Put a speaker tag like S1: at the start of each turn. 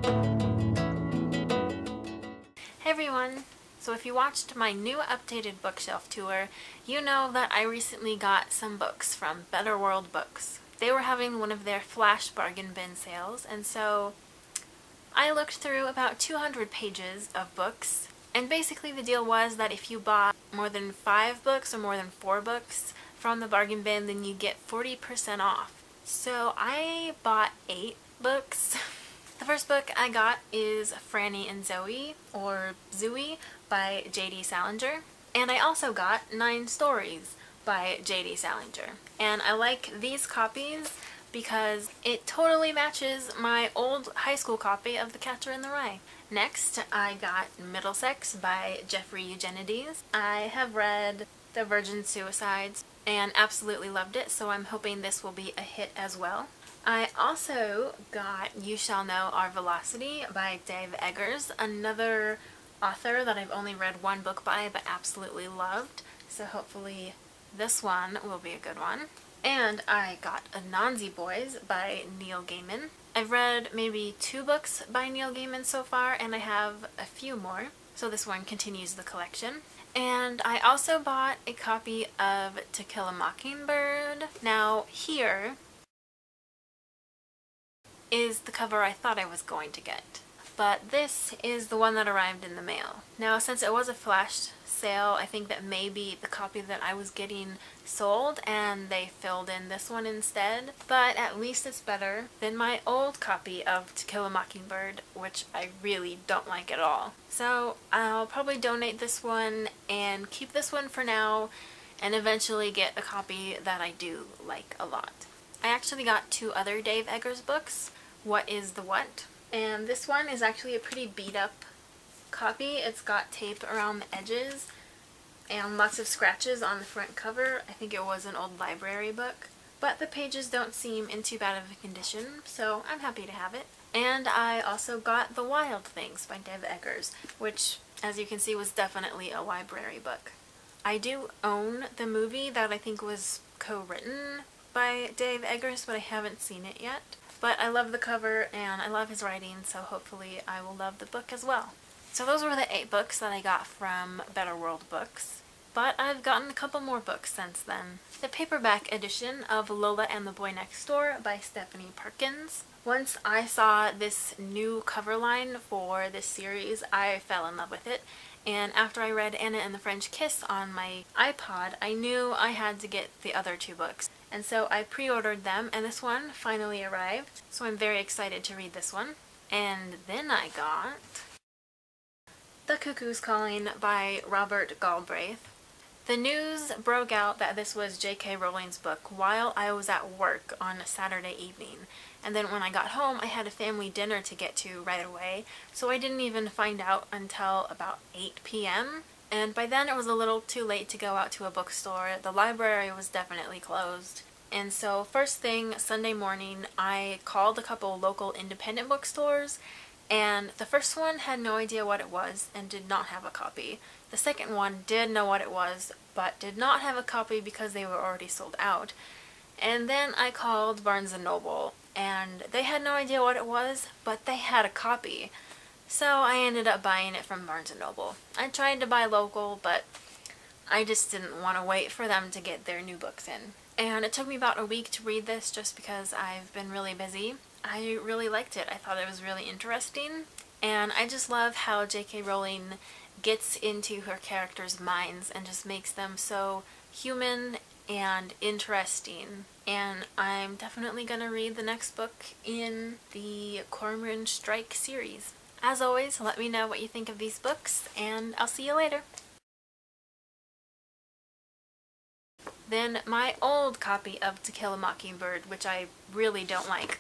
S1: Hey everyone! So if you watched my new updated bookshelf tour, you know that I recently got some books from Better World Books. They were having one of their flash bargain bin sales, and so I looked through about 200 pages of books, and basically the deal was that if you bought more than 5 books or more than 4 books from the bargain bin, then you get 40% off. So I bought 8 books. The first book I got is Franny and Zoe, or Zooey, by J.D. Salinger. And I also got 9 Stories by J.D. Salinger. And I like these copies because it totally matches my old high school copy of The Catcher in the Rye. Next, I got Middlesex by Jeffrey Eugenides. I have read The Virgin Suicides and absolutely loved it, so I'm hoping this will be a hit as well. I also got You Shall Know Our Velocity by Dave Eggers, another author that I've only read one book by but absolutely loved, so hopefully this one will be a good one. And I got Anansi Boys by Neil Gaiman. I've read maybe 2 books by Neil Gaiman so far, and I have a few more, so this one continues the collection. And I also bought a copy of To Kill a Mockingbird. Now here is the cover I thought I was going to get, but this is the one that arrived in the mail. Now since it was a flash sale, I think that maybe the copy that I was getting sold and they filled in this one instead, but at least it's better than my old copy of To Kill a Mockingbird, which I really don't like at all. So I'll probably donate this one and keep this one for now and eventually get a copy that I do like a lot. I actually got 2 other Dave Eggers books. What is the What? And this one is actually a pretty beat up copy. It's got tape around the edges and lots of scratches on the front cover. I think it was an old library book, but the pages don't seem in too bad of a condition, so I'm happy to have it. And I also got The Wild Things by Dave Eggers, which, as you can see, was definitely a library book. I do own the movie that I think was co-written by Dave Eggers, but I haven't seen it yet. But I love the cover and I love his writing, so hopefully I will love the book as well. So those were the 8 books that I got from Better World Books. But I've gotten a couple more books since then. The paperback edition of Lola and the Boy Next Door by Stephanie Perkins. Once I saw this new cover line for this series, I fell in love with it. And after I read Anna and the French Kiss on my iPod, I knew I had to get the other 2 books. And so I pre-ordered them, and this one finally arrived. So I'm very excited to read this one. And then I got The Cuckoos Calling by Robert Galbraith. The news broke out that this was J.K. Rowling's book while I was at work on a Saturday evening. And then when I got home, I had a family dinner to get to right away, so I didn't even find out until about 8 p.m. And by then it was a little too late to go out to a bookstore. The library was definitely closed. And so first thing Sunday morning, I called a couple local independent bookstores, and the first one had no idea what it was and did not have a copy. The second one did know what it was, but did not have a copy because they were already sold out. And then I called Barnes & Noble, and they had no idea what it was, but they had a copy. So I ended up buying it from Barnes & Noble. I tried to buy local, but I just didn't want to wait for them to get their new books in. And it took me about a week to read this just because I've been really busy. I really liked it. I thought it was really interesting. And I just love how J.K. Rowling gets into her characters' minds and just makes them so human and interesting. And I'm definitely gonna read the next book in the Cormoran Strike series. As always, let me know what you think of these books, and I'll see you later. Then my old copy of To Kill a Mockingbird, which I really don't like.